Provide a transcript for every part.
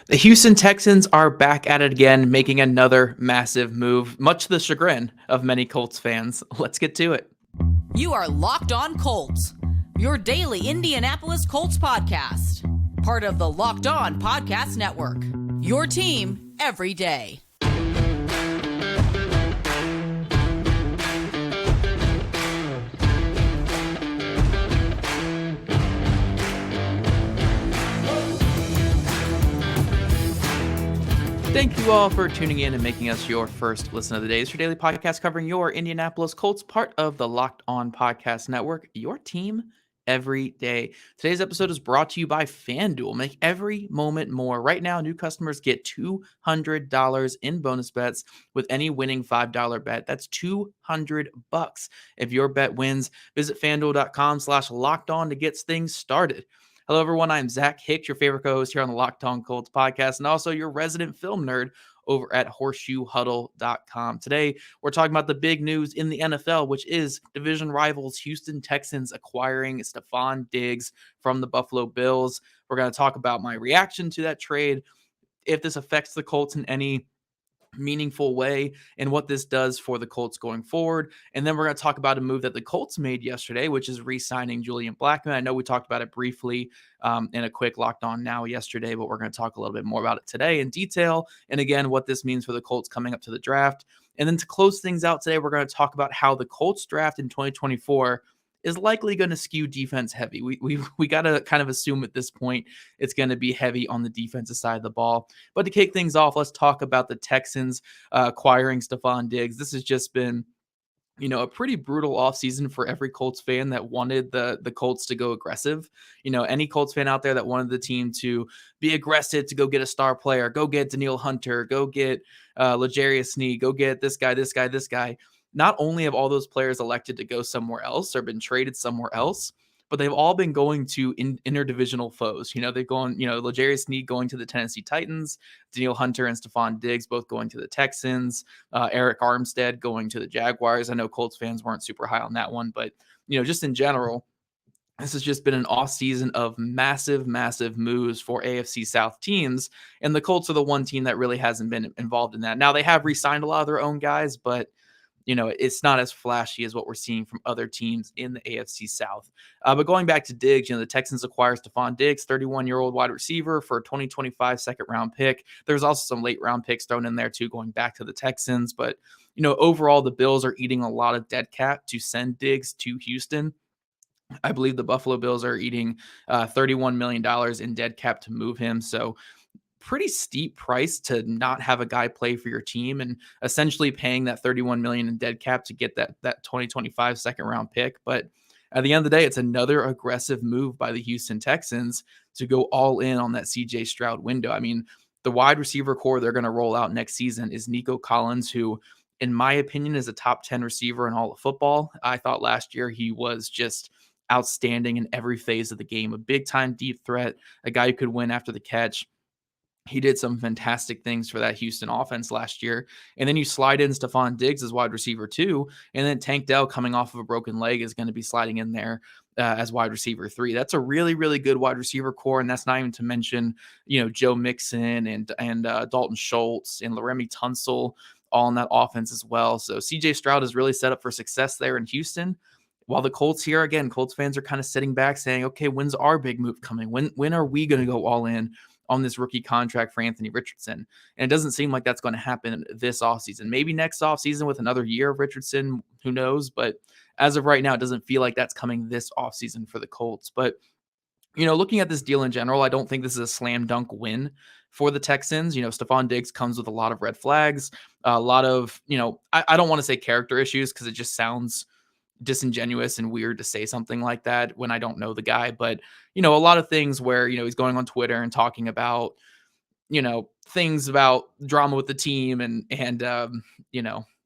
The Houston Texans are back at it again, making another massive move, much to the chagrin of many Colts fans. Let's get to it. You are Locked On Colts, your daily Indianapolis Colts podcast. Part of the Locked On Podcast Network, your team every day. Thank you all for tuning in and making us your first listen of the day. It's your daily podcast covering your Indianapolis Colts, part of the Locked On Podcast Network, your team every day. Today's episode is brought to you by FanDuel. Make every moment more. Right now, new customers get $200 in bonus bets with any winning $5 bet. That's $200. If your bet wins, visit FanDuel.com/lockedon to get things started. Hello, everyone. I'm Zach Hicks, your favorite co-host here on the Locked On Colts podcast, and also your resident film nerd over at horseshoehuddle.com. Today, we're talking about the big news in the NFL, which is division rivals Houston Texans acquiring Stefon Diggs from the Buffalo Bills. We're going to talk about my reaction to that trade, if this affects the Colts in any meaningful way, and what this does for the Colts going forward. And then we're going to talk about a move that the Colts made yesterday, which is re-signing Julian Blackmon. I know we talked about it briefly in a quick Locked On Now yesterday, but we're going to talk a little bit more about it today in detail. And again, what this means for the Colts coming up to the draft. And then to close things out today, we're going to talk about how the Colts draft in 2024 is likely going to skew defense heavy. We got to kind of assume at this point it's going to be heavy on the defensive side of the ball. But to kick things off, let's talk about the Texans acquiring Stefon Diggs. This has just been, a pretty brutal offseason for every Colts fan that wanted the Colts to go aggressive. Any Colts fan out there that wanted the team to be aggressive, to go get a star player, go get Danielle Hunter, go get L'Jarius Sneed, go get this guy. Not only have all those players elected to go somewhere else or been traded somewhere else, but they've all been going to interdivisional foes. They've gone, L'Jarius Sneed going to the Tennessee Titans, Danielle Hunter and Stefon Diggs both going to the Texans, Eric Armstead going to the Jaguars. I know Colts fans weren't super high on that one, but, just in general, this has just been an offseason of massive, massive moves for AFC South teams, and the Colts are the one team that really hasn't been involved in that. Now, they have re-signed a lot of their own guys, but it's not as flashy as what we're seeing from other teams in the AFC South. But going back to Diggs, the Texans acquire Stefon Diggs, 31-year-old wide receiver, for a 2025 second-round pick. There's also some late-round picks thrown in there, too, going back to the Texans. But, overall, the Bills are eating a lot of dead cap to send Diggs to Houston. I believe the Buffalo Bills are eating $31 million in dead cap to move him. So, pretty steep price to not have a guy play for your team, and essentially paying that $31 million in dead cap to get that 2025 second round pick. But at the end of the day, it's another aggressive move by the Houston Texans to go all in on that CJ Stroud window. I mean, the wide receiver core they're going to roll out next season is Nico Collins, who, in my opinion, is a top 10 receiver in all of football. I thought last year he was just outstanding in every phase of the game, a big time deep threat, a guy who could win after the catch. He did some fantastic things for that Houston offense last year. And then you slide in Stefon Diggs as wide receiver 2, and then Tank Dell, coming off of a broken leg, is going to be sliding in there as wide receiver 3. That's a really, really good wide receiver core, and that's not even to mention, Joe Mixon and Dalton Schultz and Laremy Tunsil all in that offense as well. So CJ Stroud is really set up for success there in Houston. While the Colts here, again, Colts fans are kind of sitting back saying, okay, when's our big move coming? When are we going to go all in on this rookie contract for Anthony Richardson? And it doesn't seem like that's going to happen this offseason. Maybe next offseason with another year of Richardson, who knows? But as of right now, it doesn't feel like that's coming this offseason for the Colts. But, looking at this deal in general, I don't think this is a slam dunk win for the Texans. Stefon Diggs comes with a lot of red flags, a lot of, I don't want to say character issues, because it just sounds disingenuous and weird to say something like that when I don't know the guy. But, a lot of things where, he's going on Twitter and talking about, things about drama with the team and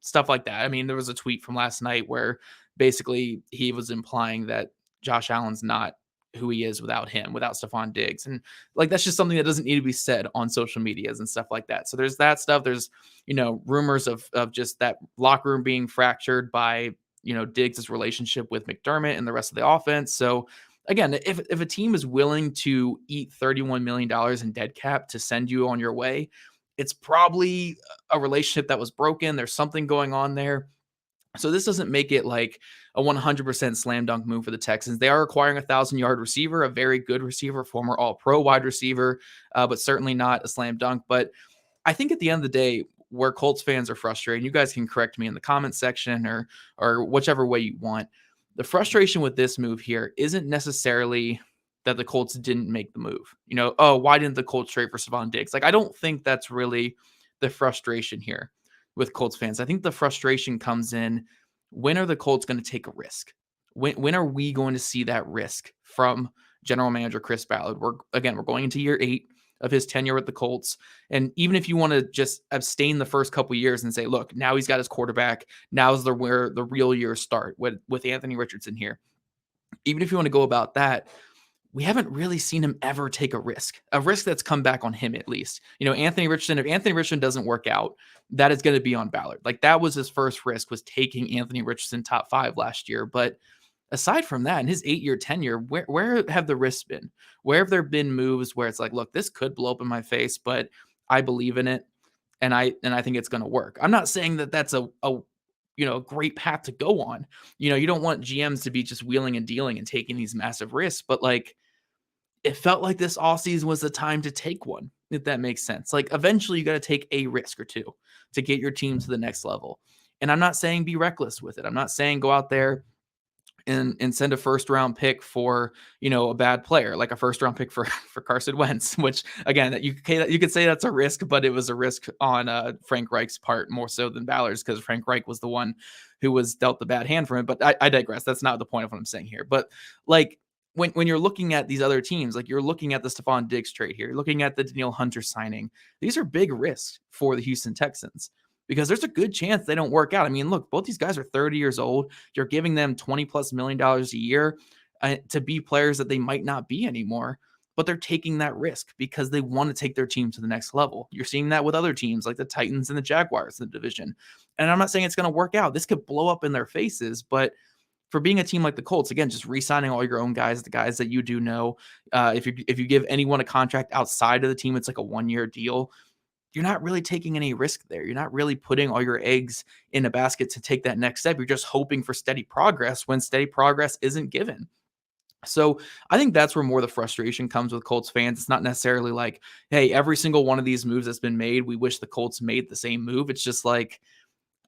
stuff like that. I mean, there was a tweet from last night where basically he was implying that Josh Allen's not who he is without Stefon Diggs. And like, that's just something that doesn't need to be said on social medias and stuff like that. So there's that stuff. There's, rumors of just that locker room being fractured by, Diggs' relationship with McDermott and the rest of the offense. So again, if a team is willing to eat $31 million in dead cap to send you on your way, it's probably a relationship that was broken. There's something going on there. So this doesn't make it like a 100% slam dunk move for the Texans. They are acquiring a 1,000-yard receiver, a very good receiver, former All-Pro wide receiver, but certainly not a slam dunk. But I think at the end of the day, where Colts fans are frustrated, you guys can correct me in the comment section or whichever way you want. The frustration with this move here isn't necessarily that the Colts didn't make the move. Oh, why didn't the Colts trade for Stefon Diggs? Like, I don't think that's really the frustration here with Colts fans. I think the frustration comes in, when are the Colts going to take a risk? When are we going to see that risk from general manager Chris Ballard? We're going into year 8 of his tenure with the Colts. And even if you want to just abstain the first couple years and say, look, now he's got his quarterback, now's where the real years start with Anthony Richardson here. Even if you want to go about that, we haven't really seen him ever take a risk that's come back on him at least. Anthony Richardson, if Anthony Richardson doesn't work out, that is going to be on Ballard. Like, that was his first risk, was taking Anthony Richardson top 5 last year. But aside from that, in his 8-year tenure, where have the risks been? Where have there been moves where it's like, look, this could blow up in my face, but I believe in it, and I think it's going to work. I'm not saying that that's a great path to go on. You don't want GMs to be just wheeling and dealing and taking these massive risks, but like, it felt like this offseason was the time to take one, if that makes sense. Like, eventually you got to take a risk or two to get your team to the next level. And I'm not saying be reckless with it. I'm not saying go out there and send a first round pick for, a bad player, like a first round pick for Carson Wentz, which again, that you could say that's a risk, but it was a risk on Frank Reich's part more so than Ballard's, because Frank Reich was the one who was dealt the bad hand from it. But I digress. That's not the point of what I'm saying here. But like, when you're looking at these other teams, like you're looking at the Stefon Diggs trade here, you're looking at the Danielle Hunter signing, these are big risks for the Houston Texans, because there's a good chance they don't work out. I mean, look, both these guys are 30 years old. You're giving them $20+ million a year to be players that they might not be anymore, but they're taking that risk because they want to take their team to the next level. You're seeing that with other teams like the Titans and the Jaguars in the division. And I'm not saying it's going to work out. This could blow up in their faces, but for being a team like the Colts, again, just re-signing all your own guys, the guys that you do know, if you give anyone a contract outside of the team, it's like a 1-year deal. You're not really taking any risk there. You're not really putting all your eggs in a basket to take that next step. You're just hoping for steady progress when steady progress isn't given. So I think that's where more the frustration comes with Colts fans. It's not necessarily like, hey, every single one of these moves that's been made, we wish the Colts made the same move. It's just like,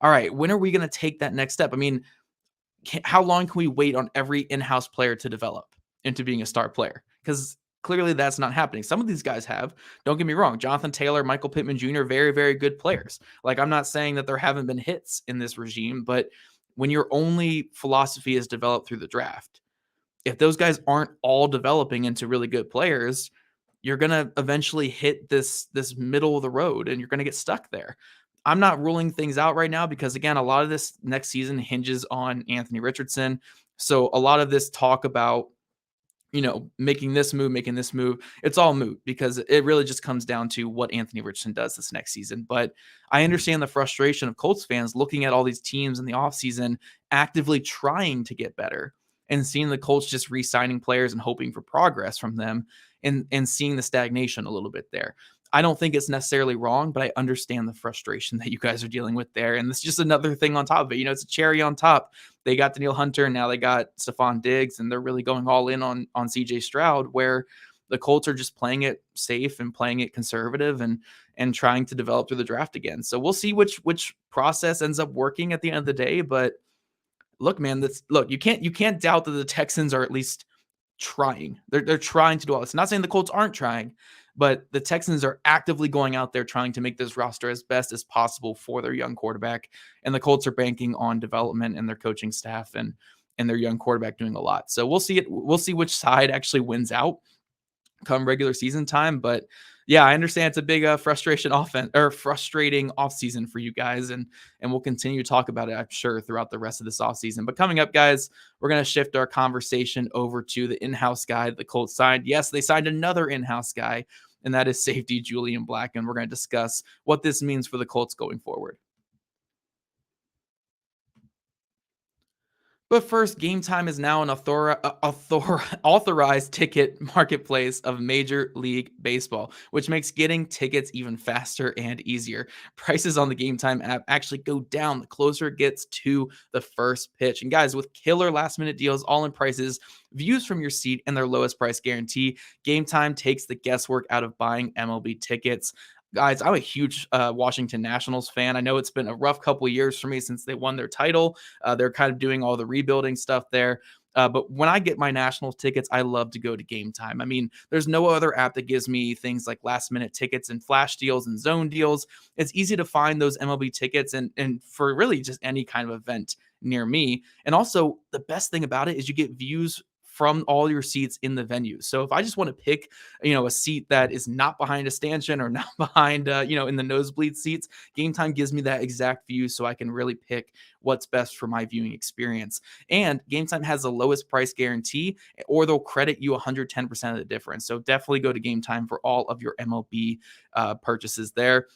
all right, when are we going to take that next step? I mean, how long can we wait on every in-house player to develop into being a star player? Because clearly that's not happening. Some of these guys have. Don't get me wrong. Jonathan Taylor, Michael Pittman Jr., very, very good players. Like, I'm not saying that there haven't been hits in this regime, but when your only philosophy is developed through the draft, if those guys aren't all developing into really good players, you're going to eventually hit this middle of the road and you're going to get stuck there. I'm not ruling things out right now because, again, a lot of this next season hinges on Anthony Richardson. So a lot of this talk about, making this move, it's all moot because it really just comes down to what Anthony Richardson does this next season. But I understand the frustration of Colts fans looking at all these teams in the offseason actively trying to get better and seeing the Colts just re-signing players and hoping for progress from them and seeing the stagnation a little bit there. I don't think it's necessarily wrong, but I understand the frustration that you guys are dealing with there. And it's just another thing on top of it. It's a cherry on top. They got Danielle Hunter, and now they got Stefon Diggs, and they're really going all in on CJ Stroud, where the Colts are just playing it safe and playing it conservative and trying to develop through the draft again. So we'll see which process ends up working at the end of the day. But look, man, you can't doubt that the Texans are at least trying. They're trying to do all this. Not saying the Colts aren't trying, but the Texans are actively going out there trying to make this roster as best as possible for their young quarterback. And the Colts are banking on development and their coaching staff and their young quarterback doing a lot. So we'll see it. We'll see which side actually wins out come regular season time. But yeah, I understand it's a big frustrating offseason for you guys. And we'll continue to talk about it, I'm sure, throughout the rest of this offseason. But coming up, guys, we're going to shift our conversation over to the in-house guy the Colts signed. Yes, they signed another in-house guy, and that is safety Julian Black. And we're going to discuss what this means for the Colts going forward. But first, Gametime is now an authorized ticket marketplace of Major League Baseball, which makes getting tickets even faster and easier. Prices on the Gametime app actually go down the closer it gets to the first pitch. And guys, with killer last minute deals, all in prices, views from your seat, and their lowest price guarantee, Gametime takes the guesswork out of buying MLB tickets. Guys, I'm a huge Washington Nationals fan. I know it's been a rough couple of years for me since they won their title. They're kind of doing all the rebuilding stuff there. But when I get my Nationals tickets, I love to go to Gametime. I mean, there's no other app that gives me things like last minute tickets and flash deals and zone deals. It's easy to find those MLB tickets and for really just any kind of event near me. And also, the best thing about it is you get views from all your seats in the venue. So if I just want to pick, a seat that is not behind a stanchion or not behind, in the nosebleed seats, Gametime gives me that exact view so I can really pick what's best for my viewing experience. And Gametime has the lowest price guarantee, or they'll credit you 110% of the difference. So definitely go to Gametime for all of your MLB purchases there.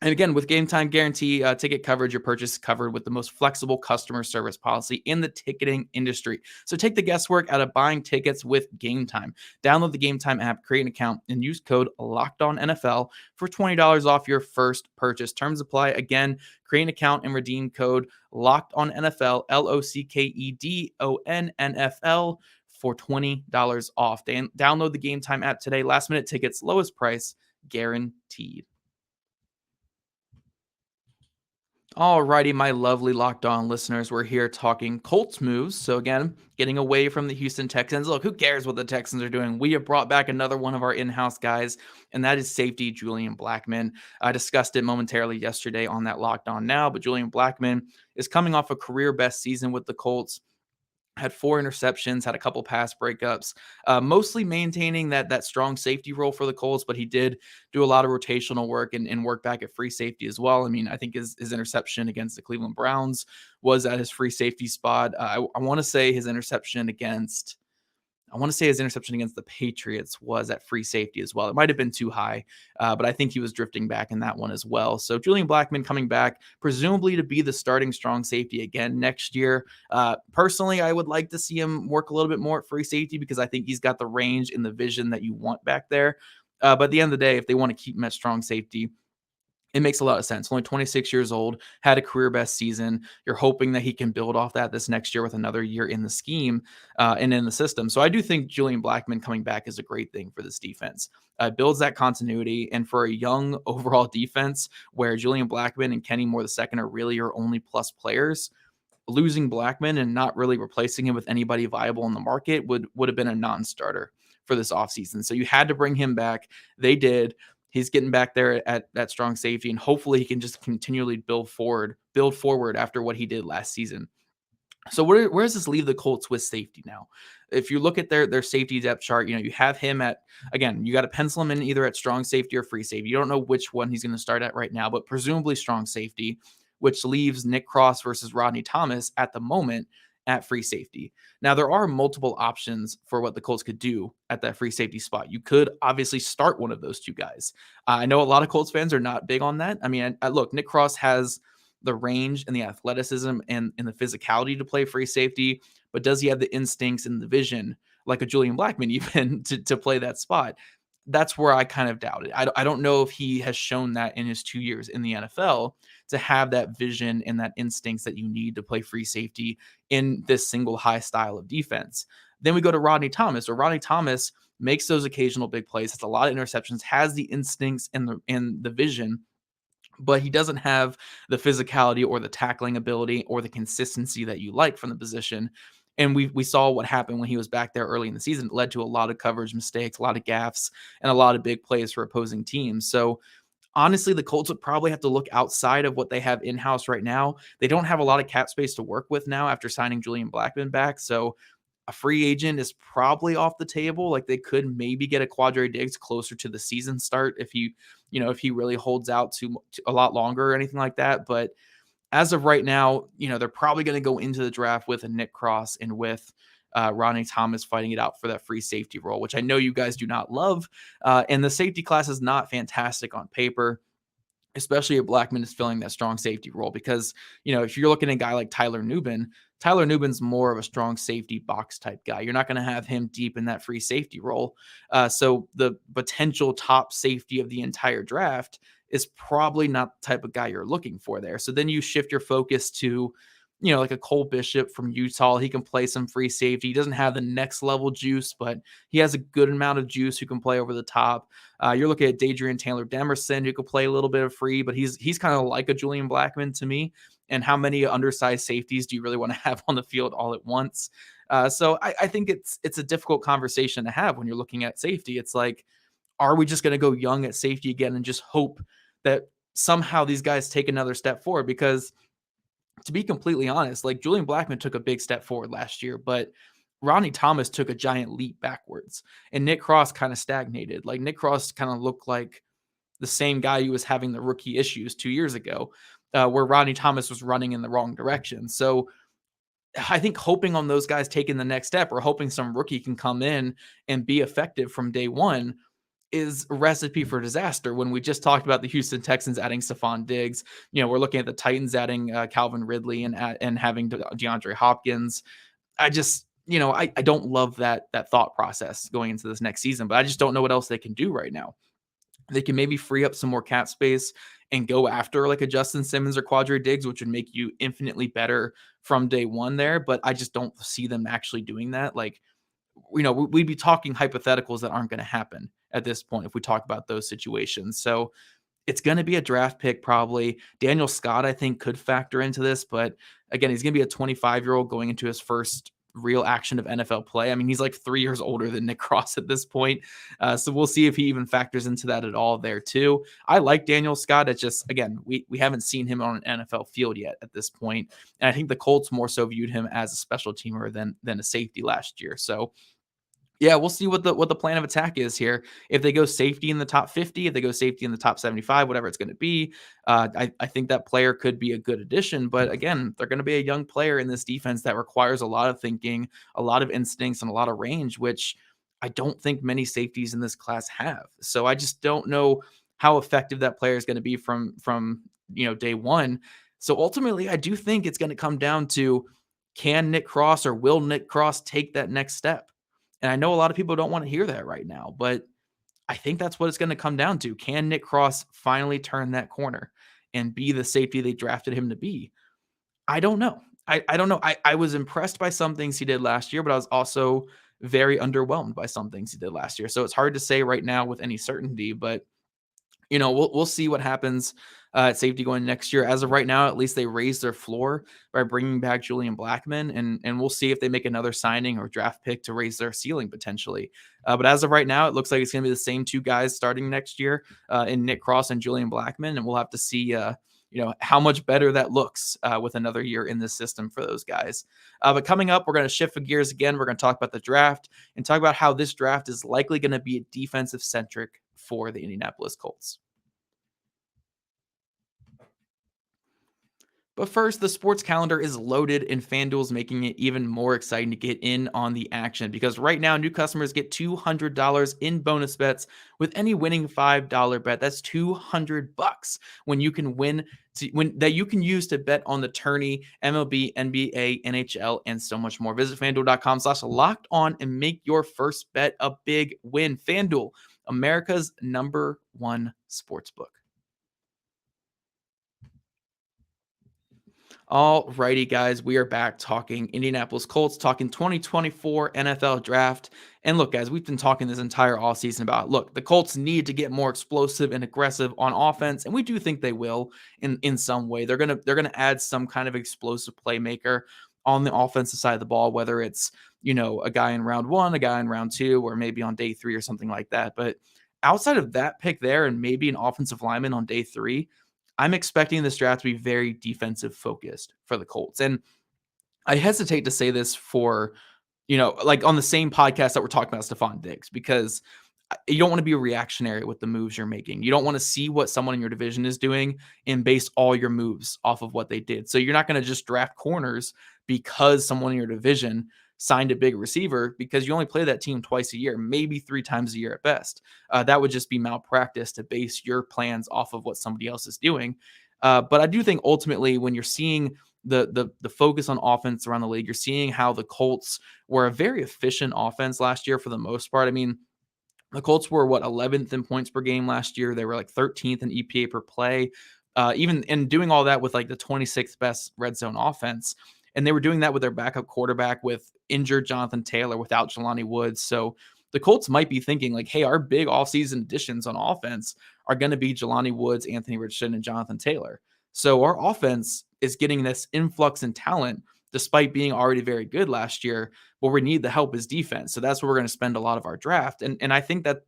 And again, with Gametime Guarantee ticket coverage, your purchase is covered with the most flexible customer service policy in the ticketing industry. So take the guesswork out of buying tickets with Gametime. Download the Gametime app, create an account, and use code LOCKEDONNFL for $20 off your first purchase. Terms apply. Again, create an account and redeem code LOCKEDONNFL, LOCKEDONNFL for $20 off. Download the Gametime app today. Last minute tickets, lowest price guaranteed. Alrighty, my lovely Locked On listeners, we're here talking Colts moves. So again, getting away from the Houston Texans. Look, who cares what the Texans are doing? We have brought back another one of our in-house guys, and that is safety Julian Blackmon. I discussed it momentarily yesterday on that Locked On Now, but Julian Blackmon is coming off a career best season with the Colts. Had 4 interceptions, had a couple pass breakups, mostly maintaining that strong safety role for the Colts, but he did do a lot of rotational work and work back at free safety as well. I mean, I think his interception against the Cleveland Browns was at his free safety spot. I want to say his interception against the Patriots was at free safety as well. It might have been too high, but I think he was drifting back in that one as well. So Julian Blackmon coming back, presumably to be the starting strong safety again next year. Personally, I would like to see him work a little bit more at free safety because I think he's got the range and the vision that you want back there. But at the end of the day, if they want to keep him at strong safety, it makes a lot of sense. Only 26 years old, had a career best season. You're hoping that he can build off that this next year with another year in the scheme and in the system. So I do think Julian Blackmon coming back is a great thing for this defense. Builds that continuity. And for a young overall defense where Julian Blackmon and Kenny Moore II are really your only plus players, losing Blackmon and not really replacing him with anybody viable in the market would have been a non-starter for this offseason. So you had to bring him back. They did. He's getting back there at that strong safety, and hopefully he can just continually build forward after what he did last season. So where does this leave the Colts with safety now? If you look at their safety depth chart, you have him at, again, you got to pencil him in either at strong safety or free safety. You don't know which one he's going to start at right now, but presumably strong safety, which leaves Nick Cross versus Rodney Thomas at the moment at free safety. Now, there are multiple options for what the Colts could do at that free safety spot. You could obviously start one of those two guys. I know a lot of Colts fans are not big on that. I mean, look, Nick Cross has the range and the athleticism and the physicality to play free safety, but does he have the instincts and the vision like a Julian Blackmon even to play that spot? That's where I kind of doubt it. I don't know if he has shown that in his 2 years in the NFL to have that vision and that instincts that you need to play free safety in this single high style of defense. Then we go to Rodney Thomas, or Rodney Thomas makes those occasional big plays, has a lot of interceptions, has the instincts and the vision, but he doesn't have the physicality or the tackling ability or the consistency that you like from the position. And we saw what happened when he was back there early in the season. It led to a lot of coverage mistakes, a lot of gaffes, and a lot of big plays for opposing teams. So honestly, the Colts would probably have to look outside of what they have in-house right now. They don't have a lot of cap space to work with now after signing Julian Blackmon back. So a free agent is probably off the table. Like they could maybe get a Quadre Diggs closer to the season start if he really holds out to a lot longer or anything like that. But as of right now, they're probably going to go into the draft with a Nick Cross and with Rodney Thomas fighting it out for that free safety role, which I know you guys do not love. And the safety class is not fantastic on paper, especially if Blackmon is filling that strong safety role. Because, if you're looking at a guy like Tyler Nubin Tyler Nubin's more of a strong safety box type guy. You're not going to have him deep in that free safety role. So the potential top safety of the entire draft is probably not the type of guy you're looking for there. So then you shift your focus to, like a Cole Bishop from Utah. He can play some free safety. He doesn't have the next level juice, but he has a good amount of juice who can play over the top. You're looking at Dadrian Taylor Demerson, who could play a little bit of free, but he's kind of like a Julian Blackmon to me. And how many undersized safeties do you really want to have on the field all at once? So I think it's a difficult conversation to have when you're looking at safety. It's like, are we just going to go young at safety again and just hope that somehow these guys take another step forward? Because to be completely honest, like Julian Blackmon took a big step forward last year, but Ronnie Thomas took a giant leap backwards, and Nick Cross kind of stagnated. Like Nick Cross kind of looked like the same guy who was having the rookie issues 2 years ago, where Ronnie Thomas was running in the wrong direction. So I think hoping on those guys taking the next step, or hoping some rookie can come in and be effective from day one, is a recipe for disaster. When we just talked about the Houston Texans adding Stefon Diggs, we're looking at the Titans adding Calvin Ridley and having DeAndre Hopkins. I just, I don't love that thought process going into this next season, but I just don't know what else they can do right now. They can maybe free up some more cap space and go after like a Justin Simmons or Quadri Diggs, which would make you infinitely better from day one there. But I just don't see them actually doing that. Like, we'd be talking hypotheticals that aren't going to happen at this point if we talk about those situations. So it's going to be a draft pick probably. Daniel Scott, I think, could factor into this, but again, he's going to be a 25-year-old going into his first real action of NFL play. I mean, he's like 3 years older than Nick Cross at this point. So we'll see if he even factors into that at all there too. I like Daniel Scott. It's just, again, we haven't seen him on an NFL field yet at this point. And I think the Colts more so viewed him as a special teamer than a safety last year. So yeah, we'll see what the plan of attack is here. If they go safety in the top 50, if they go safety in the top 75, whatever it's going to be, I think that player could be a good addition. But again, they're going to be a young player in this defense that requires a lot of thinking, a lot of instincts, and a lot of range, which I don't think many safeties in this class have. So I just don't know how effective that player is going to be from day one. So ultimately, I do think it's going to come down to, can Nick Cross or will Nick Cross take that next step? And I know a lot of people don't want to hear that right now, but I think that's what it's going to come down to. Can Nick Cross finally turn that corner and be the safety they drafted him to be? I don't know. I don't know. I was impressed by some things he did last year, but I was also very underwhelmed by some things he did last year. So it's hard to say right now with any certainty, but we'll see what happens at safety going next year. As of right now, at least they raised their floor by bringing back Julian Blackmon, and we'll see if they make another signing or draft pick to raise their ceiling potentially. But as of right now, it looks like it's going to be the same two guys starting next year in Nick Cross and Julian Blackmon, and we'll have to see how much better that looks with another year in this system for those guys. But coming up, we're going to shift gears again. We're going to talk about the draft and talk about how this draft is likely going to be defensive centric for the Indianapolis Colts. But first, the sports calendar is loaded, and FanDuel's making it even more exciting to get in on the action, because right now new customers get $200 in bonus bets with any winning $5 bet. That's $200 when you can that you can use to bet on the tourney, MLB, NBA, NHL, and so much more. Visit FanDuel.com/locked on and make your first bet a big win. FanDuel, America's #1 sportsbook. All righty, guys, we are back talking Indianapolis Colts, talking 2024 NFL draft. And look, guys, we've been talking this entire offseason about, look, the Colts need to get more explosive and aggressive on offense, and we do think they will in some way. They're gonna add some kind of explosive playmaker on the offensive side of the ball, whether it's a guy in round 1, a guy in round 2, or maybe on day 3 or something like that. But outside of that pick there, and maybe an offensive lineman on day 3, I'm expecting this draft to be very defensive focused for the Colts. And I hesitate to say this for, like on the same podcast that we're talking about Stefon Diggs, because you don't want to be reactionary with the moves you're making. You don't want to see what someone in your division is doing and base all your moves off of what they did. So you're not going to just draft corners because someone in your division signed a big receiver, because you only play that team twice a year, maybe 3 times a year at best. That would just be malpractice to base your plans off of what somebody else is doing. But I do think ultimately when you're seeing the focus on offense around the league. You're seeing how the Colts were a very efficient offense last year for the most part. I mean, the Colts were 11th in points per game last year. They were like 13th in EPA per play. Even in doing all that with like the 26th best red zone offense. And they were doing that with their backup quarterback, with injured Jonathan Taylor, without Jelani Woods. So the Colts might be thinking like, hey, our big offseason additions on offense are going to be Jelani Woods, Anthony Richardson, and Jonathan Taylor. So our offense is getting this influx in talent despite being already very good last year. Where we need the help is defense. So that's where we're going to spend a lot of our draft. And I think that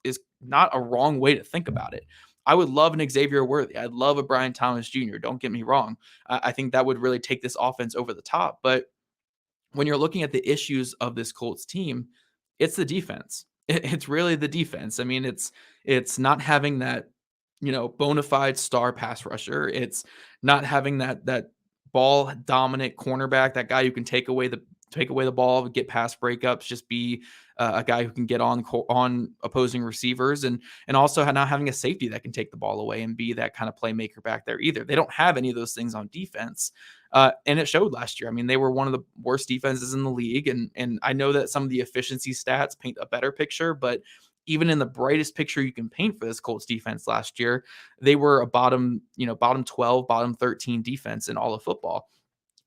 is not a wrong way to think about it. I would love an Xavier Worthy. I'd love a Brian Thomas Jr. Don't get me wrong. I think that would really take this offense over the top. But when you're looking at the issues of this Colts team, it's the defense. It's really the defense. I mean, it's not having that, bona fide star pass rusher. It's not having that ball dominant cornerback, that guy who can take away the ball, get past breakups, just be a guy who can get on opposing receivers, and also not having a safety that can take the ball away and be that kind of playmaker back there either. They don't have any of those things on defense. And it showed last year. I mean, they were one of the worst defenses in the league. And I know that some of the efficiency stats paint a better picture, but even in the brightest picture you can paint for this Colts defense last year, they were a bottom 12, bottom 13 defense in all of football.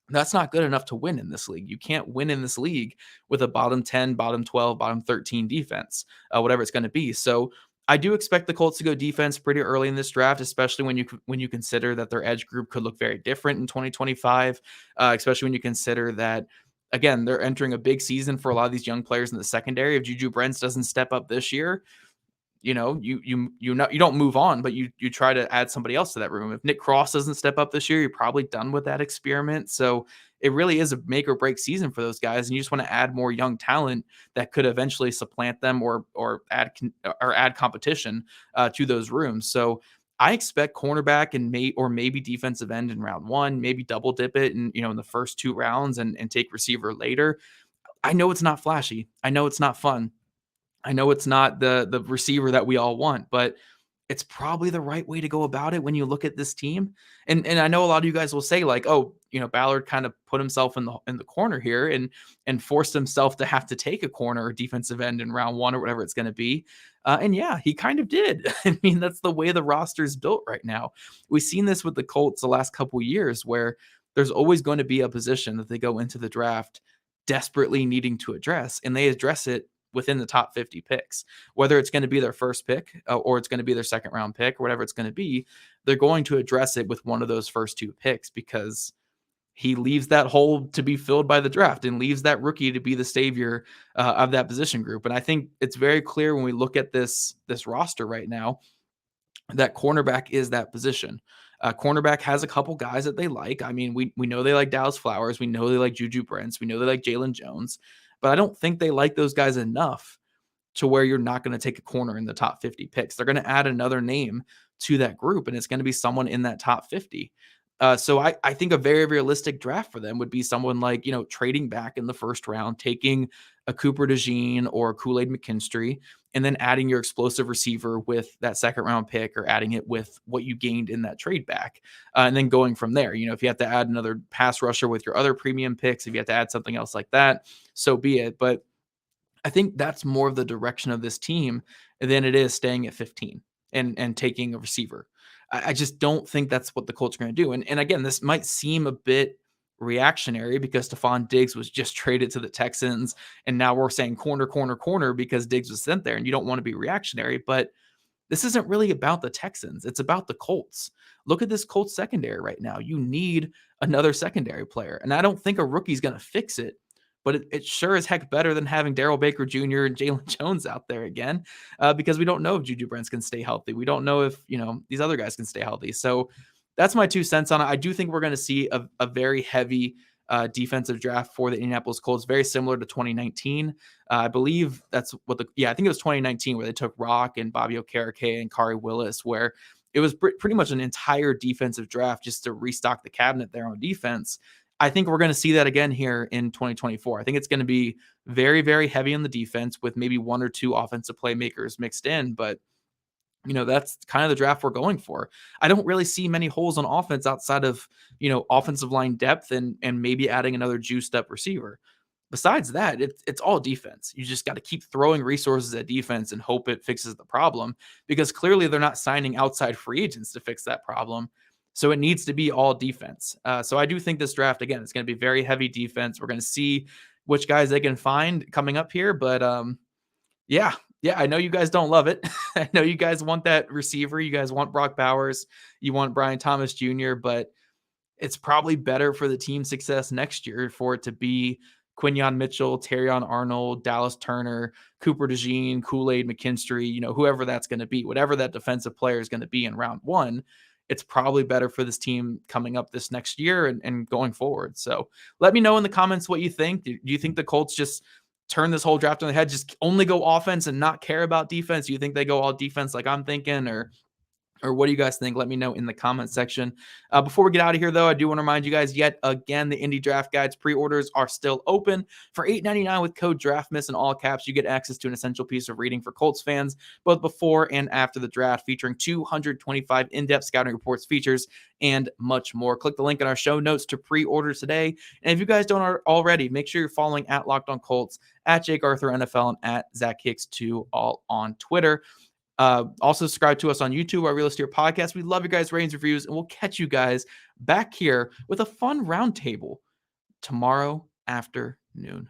That's not good enough to win in this league. You can't win in this league with a bottom 10, bottom 12, bottom 13 defense, whatever it's going to be. So I do expect the Colts to go defense pretty early in this draft, especially when you consider that their edge group could look very different in 2025, especially when you consider that, again, they're entering a big season for a lot of these young players in the secondary. If Juju Brents doesn't step up this year, you don't move on, but you try to add somebody else to that room. If Nick Cross doesn't step up this year, you're probably done with that experiment. So it really is a make or break season for those guys, and you just want to add more young talent that could eventually supplant them or add competition to those rooms. So I expect cornerback and maybe defensive end in round one, maybe double dip it in the first two rounds and take receiver later. I know it's not flashy. I know it's not fun. I know it's not the receiver that we all want, but it's probably the right way to go about it when you look at this team. And I know a lot of you guys will say like, oh, Ballard kind of put himself in the corner here and forced himself to have to take a corner or defensive end in round one or whatever it's going to be. And yeah, he kind of did. I mean, that's the way the roster is built right now. We've seen this with the Colts the last couple of years, where there's always going to be a position that they go into the draft desperately needing to address, and they address it within the top 50 picks. Whether it's going to be their first pick or it's going to be their second round pick or whatever it's going to be, they're going to address it with one of those first two picks, because he leaves that hole to be filled by the draft and leaves that rookie to be the savior of that position group. And I think it's very clear when we look at this roster right now that cornerback is that position. Cornerback has a couple guys that they like. I mean, we know they like Dallas Flowers. We know they like Juju Brents. We know they like Jalen Jones. But I don't think they like those guys enough to where you're not going to take a corner in the top 50 picks. They're going to add another name to that group, and it's going to be someone in that top 50. So I think a very realistic draft for them would be someone like, trading back in the first round, taking a Cooper DeJean or Kool-Aid McKinstry, and then adding your explosive receiver with that second round pick, or adding it with what you gained in that trade back. And then going from there, if you have to add another pass rusher with your other premium picks, if you have to add something else like that, so be it. But I think that's more of the direction of this team than it is staying at 15 and taking a receiver. I just don't think that's what the Colts are going to do. And again, this might seem a bit reactionary because Stefon Diggs was just traded to the Texans, and now we're saying corner, corner, corner because Diggs was sent there, and you don't want to be reactionary. But this isn't really about the Texans. It's about the Colts. Look at this Colts secondary right now. You need another secondary player. And I don't think a rookie's going to fix it, but it sure is heck better than having Darrell Baker Jr. and Jalen Jones out there again, because we don't know if Juju Brents can stay healthy. We don't know if, these other guys can stay healthy. So that's my 2 cents on it. I do think we're going to see a very heavy defensive draft for the Indianapolis Colts, very similar to 2019. I believe that's I think it was 2019 where they took Rock and Bobby Okereke and Kari Willis, where it was pretty much an entire defensive draft just to restock the cabinet there on defense. I think we're going to see that again here in 2024. I think it's going to be very, very heavy on the defense with maybe one or two offensive playmakers mixed in, but That's kind of the draft we're going for. I don't really see many holes on offense outside of, offensive line depth and maybe adding another juiced up receiver. Besides that, it's all defense. You just got to keep throwing resources at defense and hope it fixes the problem, because clearly they're not signing outside free agents to fix that problem. So it needs to be all defense. So I do think this draft, again, it's going to be very heavy defense. We're going to see which guys they can find coming up here. But yeah, I know you guys don't love it. I know you guys want that receiver. You guys want Brock Bowers. You want Brian Thomas Jr., but it's probably better for the team's success next year for it to be Quinyon Mitchell, Terrion Arnold, Dallas Turner, Cooper DeJean, Kool-Aid McKinstry, whoever that's going to be, whatever that defensive player is going to be in round one. It's probably better for this team coming up this next year and going forward. So let me know in the comments what you think. Do you think the Colts just turn this whole draft on the head, just only go offense and not care about defense? Do you think they go all defense like I'm thinking, or what do you guys think? Let me know in the comment section. Before we get out of here, though, I do want to remind you guys yet again, the Indy Draft Guides pre-orders are still open. For $8.99 with code DRAFTMISS in all caps, you get access to an essential piece of reading for Colts fans, both before and after the draft, featuring 225 in-depth scouting reports, features, and much more. Click the link in our show notes to pre-order today. And if you guys don't already, make sure you're following at Locked On Colts, at Jake Arthur NFL, and at Zach Hicks2, all on Twitter. Also subscribe to us on YouTube, our Real Estate Podcast. We love you guys' ratings, reviews, and we'll catch you guys back here with a fun roundtable tomorrow afternoon.